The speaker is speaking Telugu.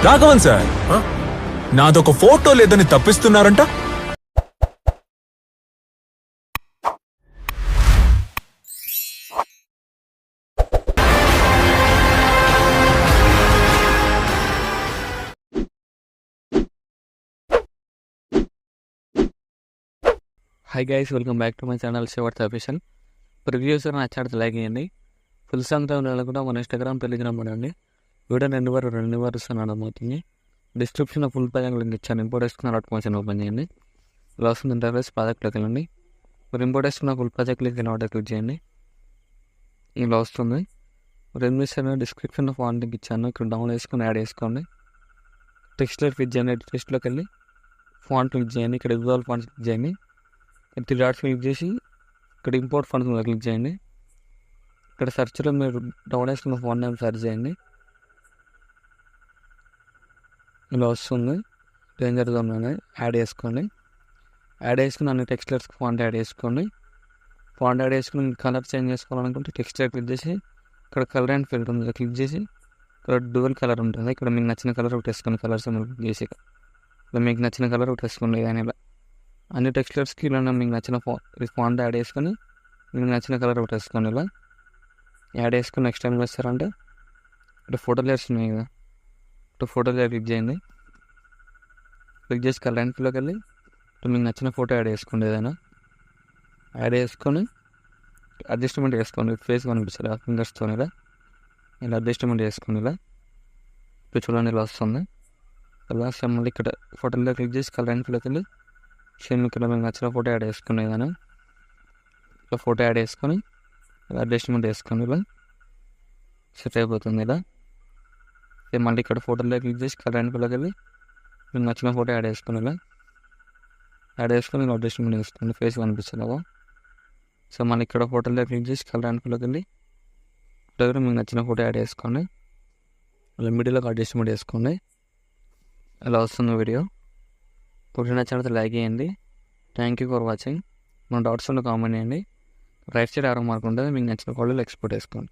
రాఘవన్ సార్, నాదొక ఫోటో లేదని తప్పిస్తున్నారంట. Hi guys, welcome back to my channel Shivarth official. Previews నచ్చితే లైక్ చేయండి. ఫుల్ సాంగ్తో కూడా మన ఇన్స్టాగ్రామ్ టెలిగ్రామ్ పడండి. వీడియో రెండు వరుస్తున్నాను అవుతుంది. డిస్క్రిప్షన్లో ఫుల్ పేజ్ లింక్ ఇచ్చాను. ఇంపోర్ట్ వేసుకున్న నోటిఫికేషన్ ఓపెన్ చేయండి. ఇలా వస్తుంది ఇంటర్ఫేస్. ప్రాజెక్ట్లోకి వెళ్ళండి. మీరు ఇంపోర్ట్ వేసుకున్న ఫుల్ ప్రాజెక్ట్ లింక్ క్లిక్ చేయండి. ఇలా వస్తుంది. రెండు డిస్క్రిప్షన్లో ఫాంట్ లింక్ ఇచ్చాను. ఇక్కడ డౌన్లోడ్ చేసుకుని యాడ్ చేసుకోండి. టెక్స్ట్లో క్లిక్ చేయండి. టెక్స్ట్లోకి వెళ్ళి ఫాంట్ క్లిక్ చేయండి. ఇక్కడ విజువల్ ఫాంట్స్ క్లిక్ చేయండి. 3 డాట్స్ క్లిక్ చేసి ఇక్కడ ఇంపోర్ట్ ఫండ్స్ మీద క్లిక్ చేయండి. ఇక్కడ సెర్చ్లో మీరు డౌన్ చేసుకున్న ఫోన్ నేమ్ సెర్చ్ చేయండి. ఇలా వస్తుంది. డేంజర్ జోన్లోనే యాడ్ చేసుకోండి. యాడ్ చేసుకుని అన్ని టెక్స్ట్లర్స్కి ఫాంట్ యాడ్ చేసుకోండి. ఫాంట్ యాడ్ చేసుకుని కలర్ చేంజ్ చేసుకోవాలనుకుంటే టెక్స్ట్లర్ క్లిక్ చేసి ఇక్కడ కలర్ అండ్ ఫిల్టర్ ఉంది క్లిక్ చేసి ఇక్కడ డ్యూయల్ కలర్ ఉంటుంది. ఇక్కడ మీకు నచ్చిన కలర్ ఒకటి వేసుకోండి. కలర్స్ క్లిక్ చేసి ఇక్కడ మీకు నచ్చిన కలర్ ఒకటి వేసుకోండి. ఏదైనా ఇలా అన్ని టెక్స్చర్స్కి ఇలా మీకు నచ్చిన ఫాంట్ యాడ్ చేసుకొని మీకు నచ్చిన కలర్ ఒకటి వేసుకోండి. ఇలా యాడ్ చేసుకొని నెక్స్ట్ టైం వేస్తారంటే ఇక్కడ ఫోటో లేయర్స్ ఉన్నాయి కదా, ఇక్కడ ఫోటో లేయర్ క్లిక్ చేయండి. క్లిక్ చేసి కలర్ అండ్ ఫిల్లోకి వెళ్ళి ఇప్పుడు మీకు నచ్చిన ఫోటో యాడ్ చేసుకోండి. ఏదైనా యాడ్ చేసుకొని అడ్జస్ట్మెంట్ చేసుకోండి. ఫేస్ కనిపిస్తుంది ఫింగర్స్తో ఇలా అడ్జస్ట్మెంట్ చేసుకోండి. ఇలా ఇప్పుడు చూడండి ఇలా వస్తుంది. ఇలా మళ్ళీ ఇక్కడ ఫోటోలో క్లిక్ చేసి కలర్ అండ్ ఫిల్లోకి వెళ్ళి ఇక్కడ మీకు నచ్చిన ఫోటో యాడ్ చేసుకుని ఏదైనా ఇలా ఫోటో యాడ్ చేసుకొని ఇలా అడ్జస్ట్మెంట్ చేసుకొని ఇలా సెట్ అయిపోతుంది. ఇలా మళ్ళీ ఇక్కడ ఫోటోలో క్లిక్ చేసి కలర్ అండ్ ఫిల్లోకి వెళ్ళి మీకు నచ్చిన ఫోటో యాడ్ చేసుకుని ఇలా యాడ్ చేసుకొని ఇలా అడ్జస్ట్మెంట్ చేసుకోండి. ఫేస్ కనిపిస్తుంది. సో మళ్ళీ ఇక్కడ ఫోటోలో క్లిక్ చేసి కలర్ అండ్ ఫిల్లోకి వెళ్ళి దగ్గర మీకు నచ్చిన ఫోటో యాడ్ చేసుకోండి. అలా మిడిల్లోకి అడ్జస్ట్మెంట్ చేసుకోండి. ఇలా వస్తుంది వీడియో. ఇప్పుడు నచ్చినట్లయితే లైక్ చేయండి. Thank you for watching. మన డౌట్స్ ఉంటే కామెంట్ చేయండి. రైట్ సైడ్ ఆరో మార్క్ ఉంటుంది. మీకు నచ్చిన కాలేజీలో ఎక్స్పోర్ట్ చేసుకోండి.